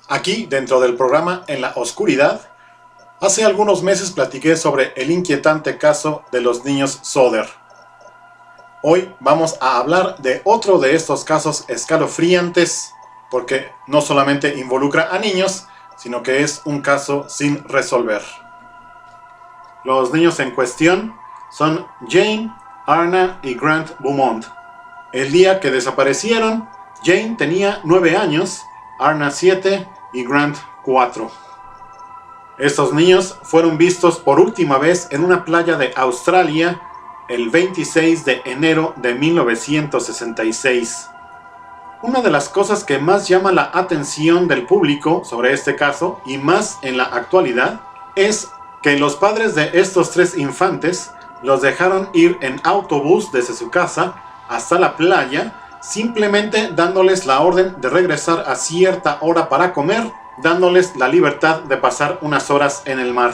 Aquí, dentro del programa En la Oscuridad, hace algunos meses platiqué sobre el inquietante caso de los niños Sodder. Hoy vamos a hablar de otro de estos casos escalofriantes, porque no solamente involucra a niños, sino que es un caso sin resolver. Los niños en cuestión son Jane, Arna y Grant Beaumont. El día que desaparecieron, Jane tenía 9 años, Arna 7 y Grant 4. Estos niños fueron vistos por última vez en una playa de Australia el 26 de enero de 1966. Una de las cosas que más llama la atención del público sobre este caso, y más en la actualidad, es que los padres de estos 3 infantes los dejaron ir en autobús desde su casa hasta la playa, simplemente dándoles la orden de regresar a cierta hora para comer, dándoles la libertad de pasar unas horas en el mar.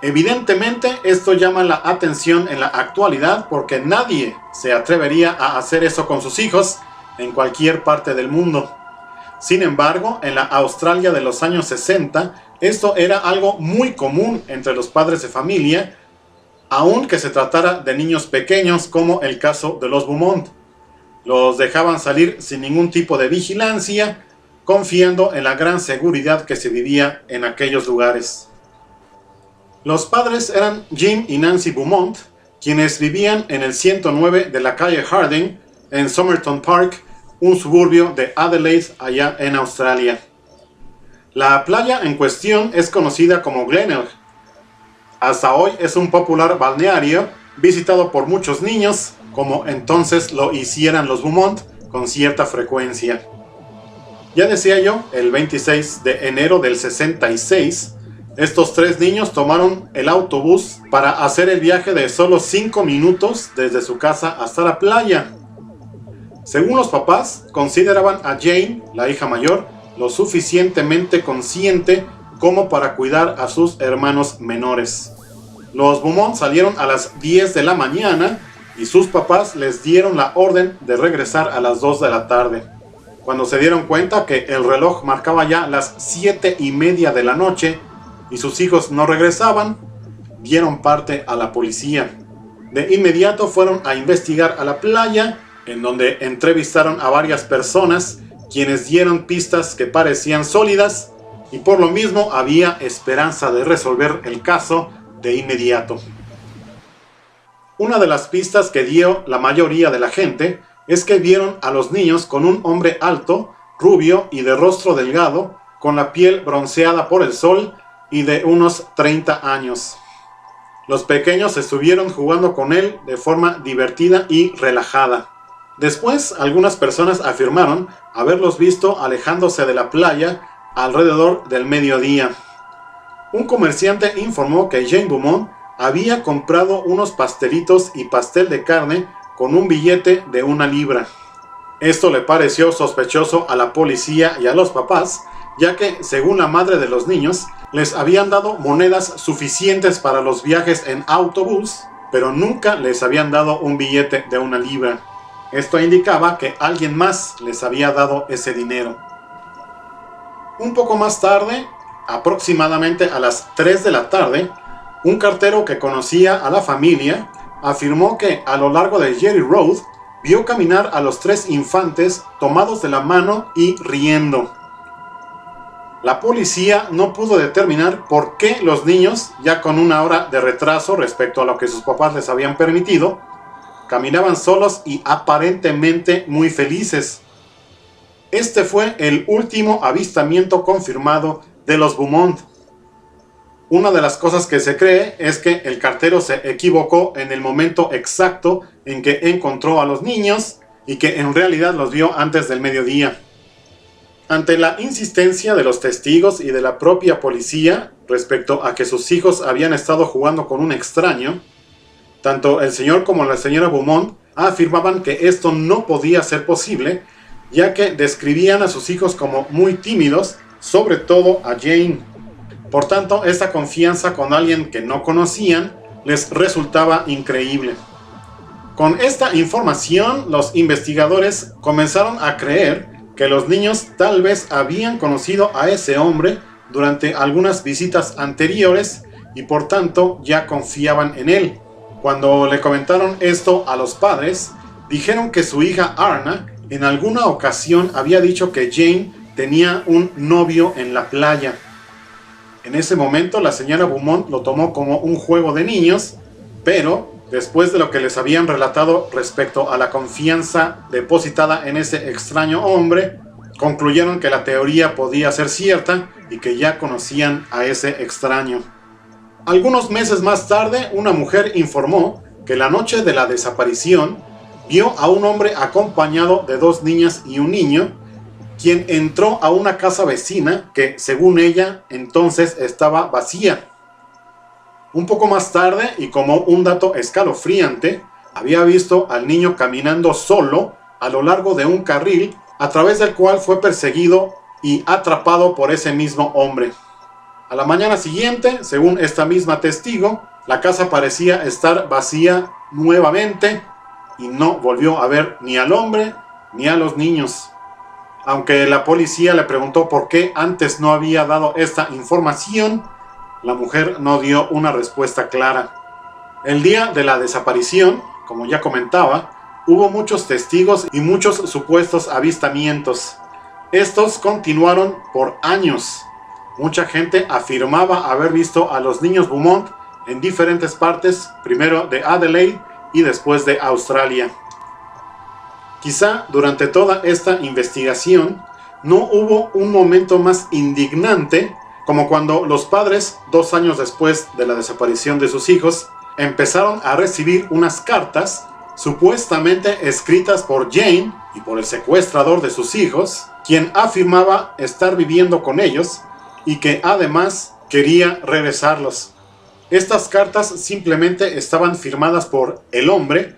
Evidentemente esto llama la atención en la actualidad porque nadie se atrevería a hacer eso con sus hijos en cualquier parte del mundo. Sin embargo, en la Australia de los años 60, esto era algo muy común entre los padres de familia, aunque se tratara de niños pequeños como el caso de los Beaumont. Los dejaban salir sin ningún tipo de vigilancia, confiando en la gran seguridad que se vivía en aquellos lugares. Los padres eran Jim y Nancy Beaumont, quienes vivían en el 109 de la calle Harding, en Somerton Park, un suburbio de Adelaide, allá en Australia. La playa en cuestión es conocida como Glenelg. Hasta hoy es un popular balneario visitado por muchos niños, como entonces lo hicieran los Beaumont con cierta frecuencia. Ya decía yo, el 26 de enero del 66, estos 3 niños tomaron el autobús para hacer el viaje de solo 5 minutos desde su casa hasta la playa. Según los papás, consideraban a Jane, la hija mayor, lo suficientemente consciente como para cuidar a sus hermanos menores. Los Beaumont salieron a las 10 de la mañana y sus papás les dieron la orden de regresar a las 2 de la tarde. Cuando se dieron cuenta que el reloj marcaba ya las 7:30 de la noche y sus hijos no regresaban, dieron parte a la policía. De inmediato fueron a investigar a la playa, en donde entrevistaron a varias personas, quienes dieron pistas que parecían sólidas, y por lo mismo había esperanza de resolver el caso de inmediato. Una de las pistas que dio la mayoría de la gente es que vieron a los niños con un hombre alto, rubio y de rostro delgado, con la piel bronceada por el sol y de unos 30 años. Los pequeños estuvieron jugando con él de forma divertida y relajada. Después, algunas personas afirmaron haberlos visto alejándose de la playa alrededor del mediodía. Un comerciante informó que Jane Beaumont había comprado unos pastelitos y pastel de carne con un billete de 1 libra. Esto le pareció sospechoso a la policía y a los papás, ya que, según la madre de los niños, les habían dado monedas suficientes para los viajes en autobús, pero nunca les habían dado un billete de 1 libra. Esto indicaba que alguien más les había dado ese dinero. Un poco más tarde, aproximadamente a las 3 de la tarde, un cartero que conocía a la familia afirmó que a lo largo de Jerry Road vio caminar a los 3 infantes tomados de la mano y riendo. La policía no pudo determinar por qué los niños, ya con 1 hora de retraso respecto a lo que sus papás les habían permitido, caminaban solos y aparentemente muy felices. Este fue el último avistamiento confirmado de los Beaumont. Una de las cosas que se cree es que el cartero se equivocó en el momento exacto en que encontró a los niños y que en realidad los vio antes del mediodía. Ante la insistencia de los testigos y de la propia policía respecto a que sus hijos habían estado jugando con un extraño, tanto el señor como la señora Beaumont afirmaban que esto no podía ser posible, ya que describían a sus hijos como muy tímidos, sobre todo a Jane. Por tanto, esta confianza con alguien que no conocían les resultaba increíble. Con esta información, los investigadores comenzaron a creer que los niños tal vez habían conocido a ese hombre durante algunas visitas anteriores y por tanto ya confiaban en él. Cuando le comentaron esto a los padres, dijeron que su hija Arna en alguna ocasión había dicho que Jane tenía un novio en la playa. En ese momento la señora Beaumont lo tomó como un juego de niños, pero después de lo que les habían relatado respecto a la confianza depositada en ese extraño hombre, concluyeron que la teoría podía ser cierta y que ya conocían a ese extraño. Algunos meses más tarde, una mujer informó que la noche de la desaparición vio a un hombre acompañado de 2 niñas y un niño, quien entró a una casa vecina que, según ella, entonces estaba vacía. Un poco más tarde, y como un dato escalofriante, había visto al niño caminando solo a lo largo de un carril a través del cual fue perseguido y atrapado por ese mismo hombre. A la mañana siguiente, según esta misma testigo, la casa parecía estar vacía nuevamente y no volvió a ver ni al hombre ni a los niños. Aunque la policía le preguntó por qué antes no había dado esta información, la mujer no dio una respuesta clara. El día de la desaparición, como ya comentaba, hubo muchos testigos y muchos supuestos avistamientos. Estos continuaron por años. Mucha gente afirmaba haber visto a los niños Beaumont en diferentes partes, primero de Adelaide y después de Australia. Quizá durante toda esta investigación no hubo un momento más indignante como cuando los padres, 2 años después de la desaparición de sus hijos, empezaron a recibir unas cartas supuestamente escritas por Jane y por el secuestrador de sus hijos, quien afirmaba estar viviendo con ellos y que además quería regresarlos. Estas cartas simplemente estaban firmadas por el hombre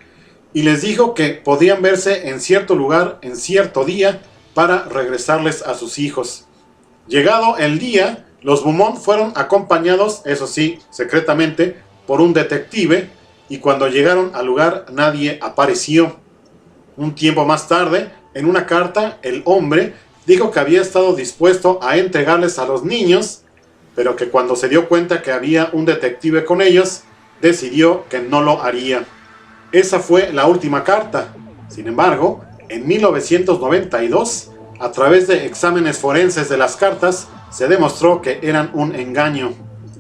y les dijo que podían verse en cierto lugar en cierto día para regresarles a sus hijos. Llegado el día, los Beaumont fueron acompañados, eso sí, secretamente, por un detective, y cuando llegaron al lugar nadie apareció. Un tiempo más tarde, en una carta, el hombre dijo que había estado dispuesto a entregarles a los niños, pero que cuando se dio cuenta que había un detective con ellos, decidió que no lo haría. Esa fue la última carta. Sin embargo, en 1992, a través de exámenes forenses de las cartas, se demostró que eran un engaño.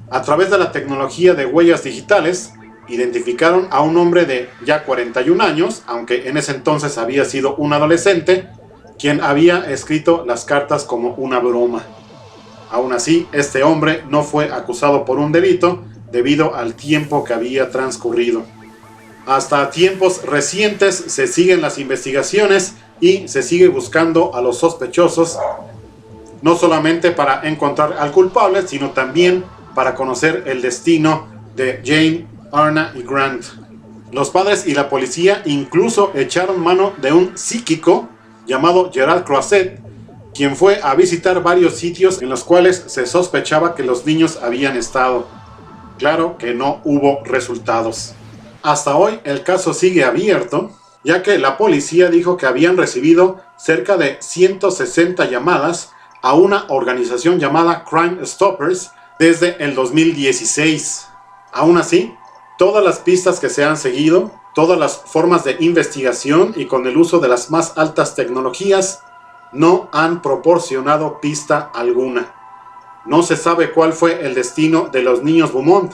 A través de la tecnología de huellas digitales, identificaron a un hombre de ya 41 años, aunque en ese entonces había sido un adolescente, quien había escrito las cartas como una broma. Aún así, este hombre no fue acusado por un delito debido al tiempo que había transcurrido. Hasta tiempos recientes se siguen las investigaciones y se sigue buscando a los sospechosos, no solamente para encontrar al culpable, sino también para conocer el destino de Jane, Arna y Grant. Los padres y la policía incluso echaron mano de un psíquico llamado Gerard Croisset, quien fue a visitar varios sitios en los cuales se sospechaba que los niños habían estado. Claro que no hubo resultados. Hasta hoy el caso sigue abierto, ya que la policía dijo que habían recibido cerca de 160 llamadas a una organización llamada Crime Stoppers desde el 2016. Aún así, todas las pistas que se han seguido, todas las formas de investigación y con el uso de las más altas tecnologías, no han proporcionado pista alguna. No se sabe cuál fue el destino de los niños Beaumont.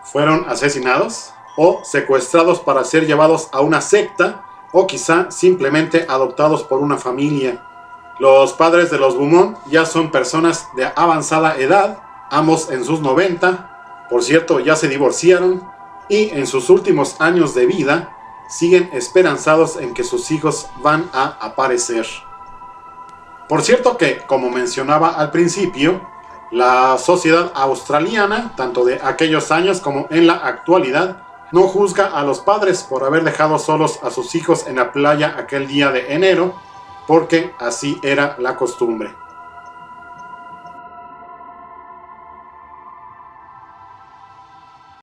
¿Fueron asesinados? ¿O secuestrados para ser llevados a una secta? ¿O quizá simplemente adoptados por una familia? Los padres de los Beaumont ya son personas de avanzada edad, ambos en sus 90, por cierto ya se divorciaron, y en sus últimos años de vida siguen esperanzados en que sus hijos van a aparecer. Por cierto que, como mencionaba al principio, la sociedad australiana, tanto de aquellos años como en la actualidad, no juzga a los padres por haber dejado solos a sus hijos en la playa aquel día de enero, porque así era la costumbre.